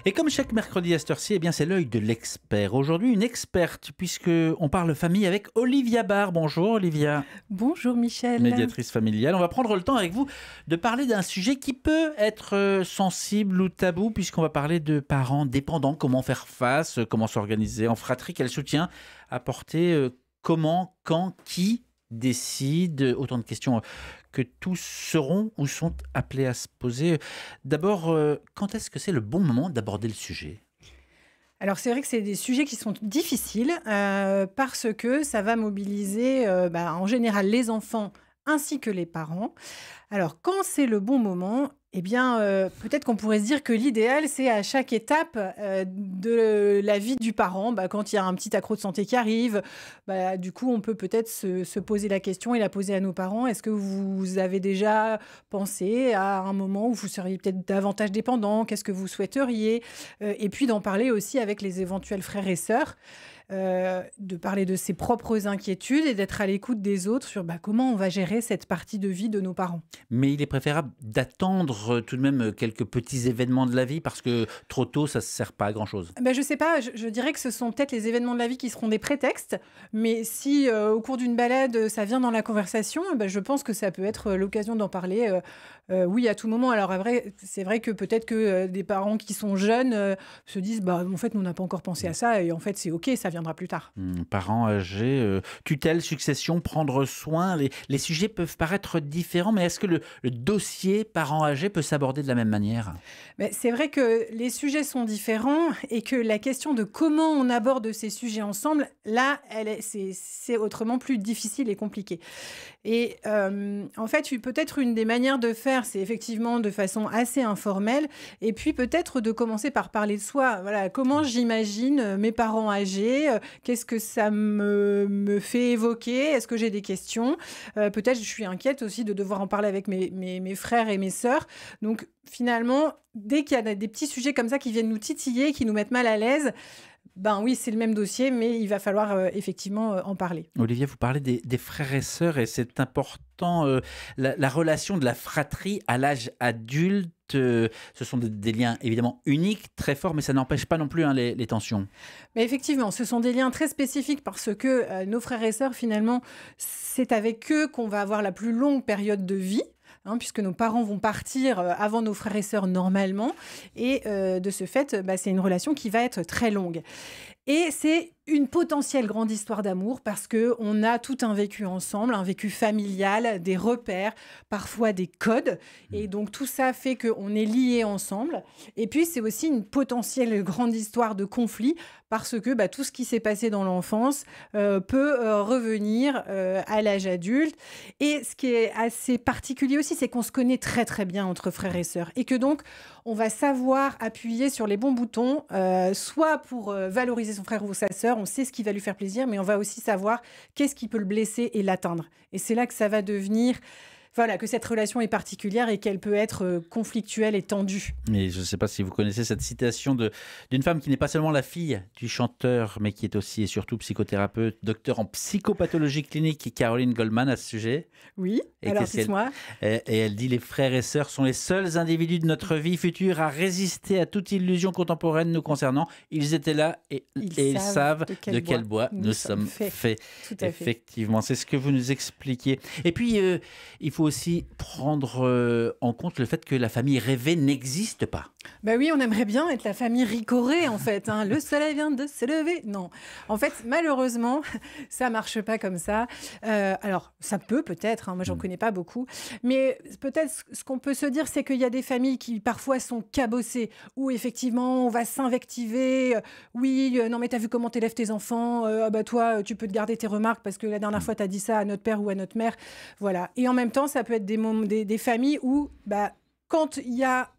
Et comme chaque mercredi à cette heure-ci, eh bien c'est l'œil de l'expert. Aujourd'hui, une experte, puisqu'on parle famille avec Olivia Barr. Bonjour Olivia. Bonjour Michel. Médiatrice familiale. On va prendre le temps avec vous de parler d'un sujet qui peut être sensible ou tabou, puisqu'on va parler de parents dépendants, comment faire face, comment s'organiser en fratrie, quel soutien apporter, comment, quand, qui décide, autant de questions que tous seront ou sont appelés à se poser. D'abord, quand est-ce que c'est le bon moment d'aborder le sujet ? Alors c'est vrai que c'est des sujets qui sont difficiles parce que ça va mobiliser en général les enfants ainsi que les parents. Alors quand c'est le bon moment, eh bien peut-être qu'on pourrait se dire que l'idéal c'est à chaque étape de la vie du parent, quand il y a un petit accroc de santé qui arrive, du coup on peut peut-être se poser la question et la poser à nos parents. Est-ce que vous avez déjà pensé à un moment où vous seriez peut-être davantage dépendant? Qu'est-ce que vous souhaiteriez? Et puis d'en parler aussi avec les éventuels frères et sœurs. De parler de ses propres inquiétudes et d'être à l'écoute des autres sur comment on va gérer cette partie de vie de nos parents. Mais il est préférable d'attendre tout de même quelques petits événements de la vie parce que trop tôt, ça ne sert pas à grand-chose. Je sais pas, je dirais que ce sont peut-être les événements de la vie qui seront des prétextes, mais si au cours d'une balade, ça vient dans la conversation, je pense que ça peut être l'occasion d'en parler, oui, à tout moment. Alors après, c'est vrai que peut-être que des parents qui sont jeunes se disent en fait, nous, on n'a pas encore pensé à ça, et en fait, c'est OK, ça viendra plus tard. Parents âgés, tutelle, succession, prendre soin, les sujets peuvent paraître différents, mais est-ce que le dossier parents âgés peut s'aborder de la même manière ? C'est vrai que les sujets sont différents et que la question de comment on aborde ces sujets ensemble, là, c'est autrement plus difficile et compliqué. Et en fait, peut-être une des manières de faire, c'est effectivement de façon assez informelle, et puis peut-être de commencer par parler de soi. Voilà, comment j'imagine mes parents âgés, qu'est-ce que ça me fait évoquer, est-ce que j'ai des questions, peut-être je suis inquiète aussi de devoir en parler avec mes frères et mes sœurs. Donc finalement, dès qu'il y a des petits sujets comme ça qui viennent nous titiller, qui nous mettent mal à l'aise, oui, c'est le même dossier, mais il va falloir effectivement en parler. Olivier, vous parlez des frères et sœurs et c'est important, la relation de la fratrie à l'âge adulte, ce sont des liens évidemment uniques, très forts, mais ça n'empêche pas non plus les tensions. Mais effectivement, ce sont des liens très spécifiques parce que nos frères et sœurs, finalement, c'est avec eux qu'on va avoir la plus longue période de vie. Puisque nos parents vont partir avant nos frères et sœurs normalement. Et de ce fait, c'est une relation qui va être très longue. Et c'est une potentielle grande histoire d'amour parce qu'on a tout un vécu ensemble, un vécu familial, des repères, parfois des codes. Et donc tout ça fait qu'on est liés ensemble. Et puis c'est aussi une potentielle grande histoire de conflit parce que tout ce qui s'est passé dans l'enfance peut revenir à l'âge adulte. Et ce qui est assez particulier aussi, c'est qu'on se connaît très très bien entre frères et sœurs. Et que donc on va savoir appuyer sur les bons boutons, soit pour valoriser son frère ou sa sœur, on sait ce qui va lui faire plaisir, mais on va aussi savoir qu'est-ce qui peut le blesser et l'atteindre. Et c'est là que ça va devenir, que cette relation est particulière et qu'elle peut être conflictuelle et tendue. Mais je ne sais pas si vous connaissez cette citation d'une femme qui n'est pas seulement la fille du chanteur, mais qui est aussi et surtout psychothérapeute, docteur en psychopathologie clinique, Caroline Goldman, à ce sujet. Oui, alors dites-moi. Et elle dit « Les frères et sœurs sont les seuls individus de notre vie future à résister à toute illusion contemporaine nous concernant. Ils étaient là et ils savent de quel bois nous sommes faits. » Effectivement, c'est ce que vous nous expliquez. Et puis, il faut aussi prendre en compte le fait que la famille rêvée n'existe pas. Oui, on aimerait bien être la famille Ricoré, en fait. Le soleil vient de se lever. Non. En fait, malheureusement, ça marche pas comme ça. Alors, ça peut-être. Moi, j'en connais pas beaucoup. Mais peut-être, ce qu'on peut se dire, c'est qu'il y a des familles qui, parfois, sont cabossées, où, effectivement, on va s'invectiver. Oui, non, mais t'as vu comment t'élèves tes enfants. Toi, tu peux te garder tes remarques parce que la dernière fois, t'as dit ça à notre père ou à notre mère. Voilà. Et en même temps, ça peut être des familles où, quand il y a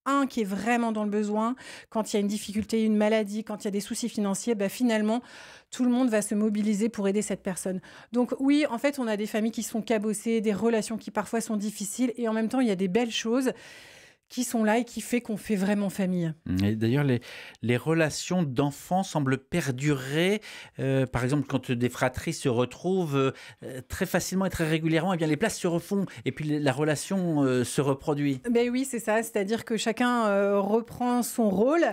un qui est vraiment dans le besoin, quand il y a une difficulté, une maladie, quand il y a des soucis financiers, finalement, tout le monde va se mobiliser pour aider cette personne. Donc oui, en fait, on a des familles qui sont cabossées, des relations qui parfois sont difficiles, et en même temps, il y a des belles choses qui sont là et qui fait qu'on fait vraiment famille. Et d'ailleurs, les relations d'enfants semblent perdurer. Par exemple, quand des fratries se retrouvent très facilement et très régulièrement, eh bien, les places se refont et puis la relation se reproduit. Oui, c'est ça. C'est-à-dire que chacun reprend son rôle.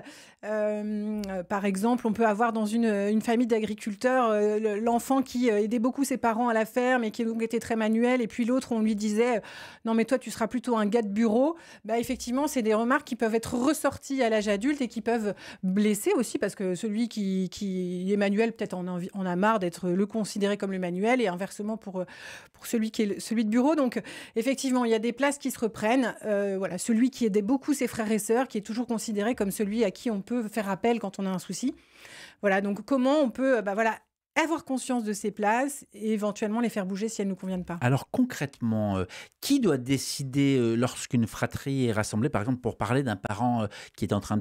Par exemple, on peut avoir dans une famille d'agriculteurs l'enfant qui aidait beaucoup ses parents à la ferme et qui donc était très manuel, et puis l'autre, on lui disait non mais toi tu seras plutôt un gars de bureau. Bah, effectivement, c'est des remarques qui peuvent être ressorties à l'âge adulte et qui peuvent blesser aussi, parce que celui qui est manuel peut-être en a marre d'être le considéré comme le manuel, et inversement pour celui qui est celui de bureau. Donc effectivement, il y a des places qui se reprennent. Voilà, celui qui aidait beaucoup ses frères et sœurs, qui est toujours considéré comme celui à qui on peut faire appel quand on a un souci. Voilà, donc comment on peut avoir conscience de ces places et éventuellement les faire bouger si elles ne nous conviennent pas. Alors concrètement, qui doit décider lorsqu'une fratrie est rassemblée, par exemple pour parler d'un parent qui est en train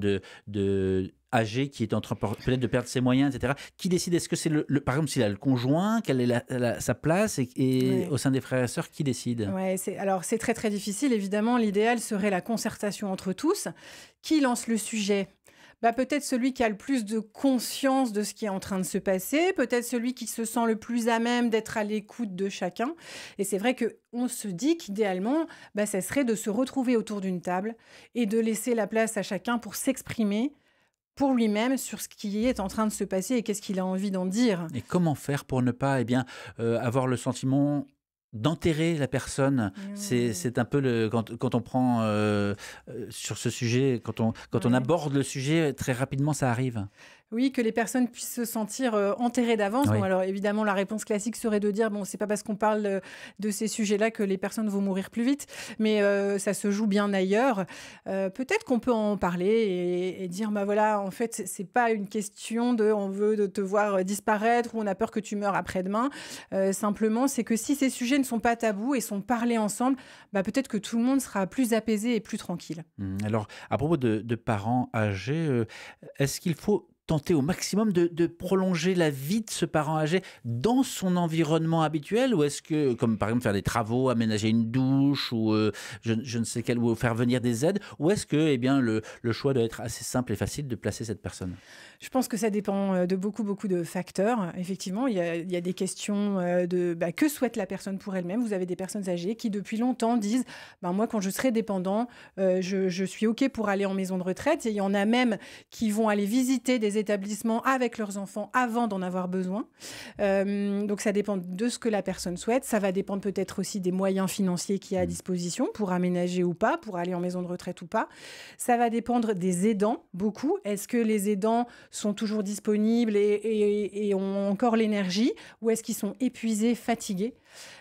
âgé, qui est en train peut-être de perdre ses moyens, etc. Qui décide? Est-ce que c'est par exemple s'il a le conjoint, quelle est sa place, et Ouais. au sein des frères et sœurs, qui décide? Ouais, alors c'est très très difficile. Évidemment, l'idéal serait la concertation entre tous. Qui lance le sujet? Peut-être celui qui a le plus de conscience de ce qui est en train de se passer, peut-être celui qui se sent le plus à même d'être à l'écoute de chacun. Et c'est vrai qu'on se dit qu'idéalement, ça serait de se retrouver autour d'une table et de laisser la place à chacun pour s'exprimer pour lui-même sur ce qui est en train de se passer et qu'est-ce qu'il a envie d'en dire. Et comment faire pour ne pas avoir le sentiment d'enterrer la personne? C'est un peu quand on prend sur ce sujet, quand on aborde le sujet, très rapidement ça arrive. Oui, que les personnes puissent se sentir enterrées d'avance. Oui. Bon, alors évidemment, la réponse classique serait de dire bon, c'est pas parce qu'on parle de ces sujets-là que les personnes vont mourir plus vite, mais ça se joue bien ailleurs. Peut-être qu'on peut en parler et dire voilà, en fait, c'est pas une question de on veut de te voir disparaître ou on a peur que tu meurs après-demain. Simplement, c'est que si ces sujets ne sont pas tabous et sont parlés ensemble, peut-être que tout le monde sera plus apaisé et plus tranquille. Alors, à propos de parents âgés, est-ce qu'il faut tenter au maximum de prolonger la vie de ce parent âgé dans son environnement habituel, ou est-ce que, comme par exemple faire des travaux, aménager une douche ou je ne sais quel, ou faire venir des aides, ou est-ce que le choix doit être assez simple et facile de placer cette personne? Je pense que ça dépend de beaucoup de facteurs. Effectivement, il y a des questions que souhaite la personne pour elle-même. Vous avez des personnes âgées qui, depuis longtemps, disent moi, quand je serai dépendant, je suis OK pour aller en maison de retraite. Et il y en a même qui vont aller visiter des établissements avec leurs enfants avant d'en avoir besoin. Donc, ça dépend de ce que la personne souhaite. Ça va dépendre peut-être aussi des moyens financiers qu'il y a à disposition pour aménager ou pas, pour aller en maison de retraite ou pas. Ça va dépendre des aidants, beaucoup. Est-ce que les aidants sont toujours disponibles et ont encore l'énergie, ou est-ce qu'ils sont épuisés, fatigués?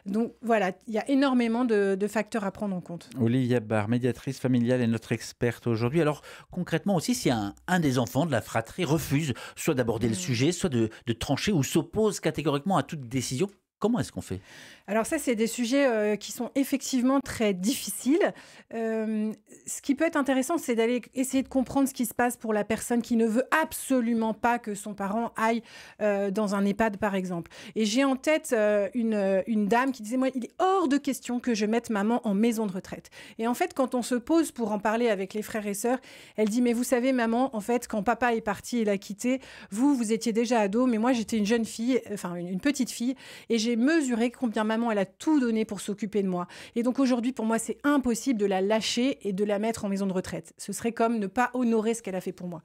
Donc voilà, il y a énormément de facteurs à prendre en compte. Olivia Barr, médiatrice familiale, est notre experte aujourd'hui. Alors concrètement aussi, si un des enfants de la fratrie refuse soit d'aborder le sujet, soit de trancher ou s'oppose catégoriquement à toute décision, comment est-ce qu'on fait? Alors ça, c'est des sujets qui sont effectivement très difficiles. Ce qui peut être intéressant, c'est d'aller essayer de comprendre ce qui se passe pour la personne qui ne veut absolument pas que son parent aille dans un EHPAD, par exemple. Et j'ai en tête une dame qui disait, moi, il est hors de question que je mette maman en maison de retraite. Et en fait, quand on se pose pour en parler avec les frères et sœurs, elle dit, mais vous savez, maman, en fait, quand papa est parti et l'a quitté, vous étiez déjà ado, mais moi, j'étais une jeune fille, enfin, une petite fille, et j'ai mesuré combien maman, elle a tout donné pour s'occuper de moi. Et donc aujourd'hui, pour moi, c'est impossible de la lâcher et de la mettre en maison de retraite. Ce serait comme ne pas honorer ce qu'elle a fait pour moi.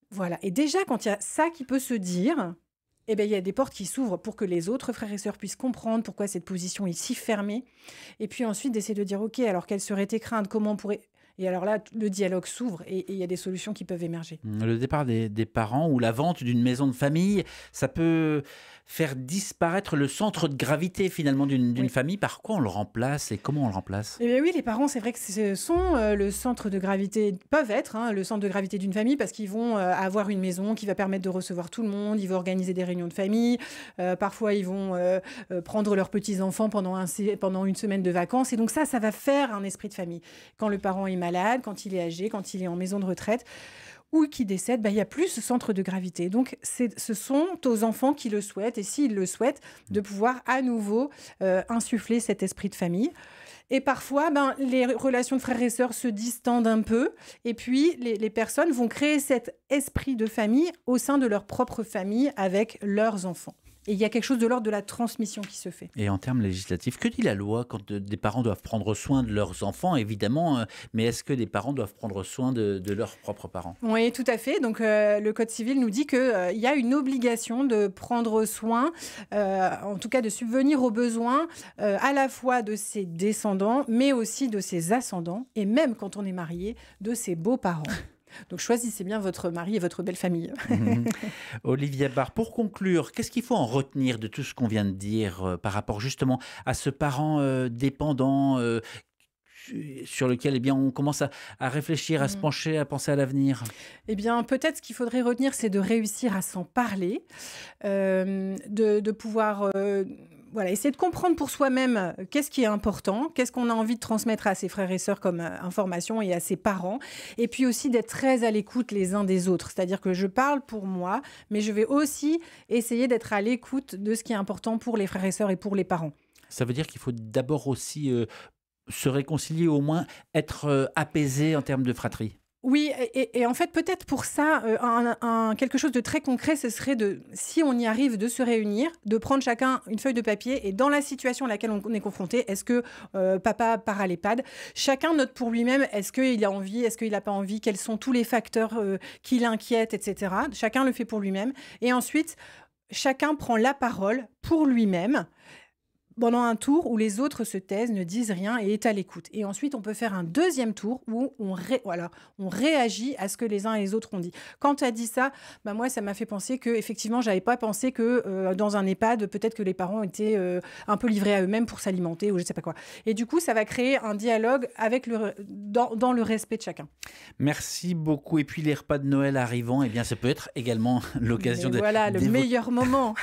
Voilà. Et déjà, quand il y a ça qui peut se dire, il y a des portes qui s'ouvrent pour que les autres frères et sœurs puissent comprendre pourquoi cette position est si fermée. Et puis ensuite, d'essayer de dire, OK, alors quelles seraient tes craintes? Comment on pourrait... Et alors là, le dialogue s'ouvre et il y a des solutions qui peuvent émerger. Le départ des parents ou la vente d'une maison de famille, ça peut faire disparaître le centre de gravité finalement d'une famille. Par quoi on le remplace et comment on le remplace? Eh bien oui, les parents, c'est vrai que ce sont le centre de gravité, peuvent être le centre de gravité d'une famille, parce qu'ils vont avoir une maison qui va permettre de recevoir tout le monde, ils vont organiser des réunions de famille, parfois ils vont prendre leurs petits-enfants pendant une semaine de vacances, et donc ça va faire un esprit de famille. Quand le parent est malade, quand il est âgé, quand il est en maison de retraite, ou qui décède, il n'y a plus ce centre de gravité. Donc, ce sont aux enfants qui le souhaitent, et s'ils le souhaitent, de pouvoir à nouveau insuffler cet esprit de famille. Et parfois, les relations de frères et sœurs se distendent un peu, et puis les personnes vont créer cet esprit de famille au sein de leur propre famille avec leurs enfants. Et il y a quelque chose de l'ordre de la transmission qui se fait. Et en termes législatifs, que dit la loi quand des parents doivent prendre soin de leurs enfants, évidemment, mais est-ce que les parents doivent prendre soin de leurs propres parents? Oui, tout à fait. Donc, le Code civil nous dit qu'il y a une obligation de prendre soin, en tout cas de subvenir aux besoins à la fois de ses descendants, mais aussi de ses ascendants, et même quand on est marié, de ses beaux-parents. Donc choisissez bien votre mari et votre belle famille. Olivia Barr, pour conclure, qu'est-ce qu'il faut en retenir de tout ce qu'on vient de dire par rapport justement à ce parent dépendant sur lequel eh bien, on commence à réfléchir, à se pencher, à penser à l'avenir? Eh bien, peut-être ce qu'il faudrait retenir, c'est de réussir à s'en parler, de pouvoir... Voilà, essayer de comprendre pour soi-même qu'est-ce qui est important, qu'est-ce qu'on a envie de transmettre à ses frères et sœurs comme information et à ses parents. Et puis aussi d'être très à l'écoute les uns des autres. C'est-à-dire que je parle pour moi, mais je vais aussi essayer d'être à l'écoute de ce qui est important pour les frères et sœurs et pour les parents. Ça veut dire qu'il faut d'abord aussi se réconcilier, au moins être apaisé en termes de fratrie. Oui, et en fait, peut-être pour ça, quelque chose de très concret, ce serait si on y arrive, de se réunir, de prendre chacun une feuille de papier et dans la situation à laquelle on est confronté, est-ce que papa part à l'EHPAD, chacun note pour lui-même, est-ce qu'il a envie, est-ce qu'il n'a pas envie, quels sont tous les facteurs qui l'inquiètent, etc. Chacun le fait pour lui-même. Et ensuite, chacun prend la parole pour lui-même pendant un tour où les autres se taisent, ne disent rien et est à l'écoute. Et ensuite, on peut faire un deuxième tour où on réagit à ce que les uns et les autres ont dit. Quand tu as dit ça, moi, ça m'a fait penser que effectivement, j'avais pas pensé que dans un EHPAD, peut-être que les parents étaient un peu livrés à eux-mêmes pour s'alimenter ou je sais pas quoi. Et du coup, ça va créer un dialogue dans le respect de chacun. Merci beaucoup. Et puis les repas de Noël arrivant, eh bien, ça peut être également l'occasion le meilleur moment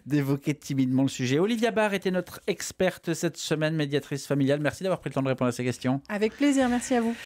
d'évoquer timidement le sujet. Olivia Barr était notre experte cette semaine, médiatrice familiale. Merci d'avoir pris le temps de répondre à ces questions. Avec plaisir, merci à vous.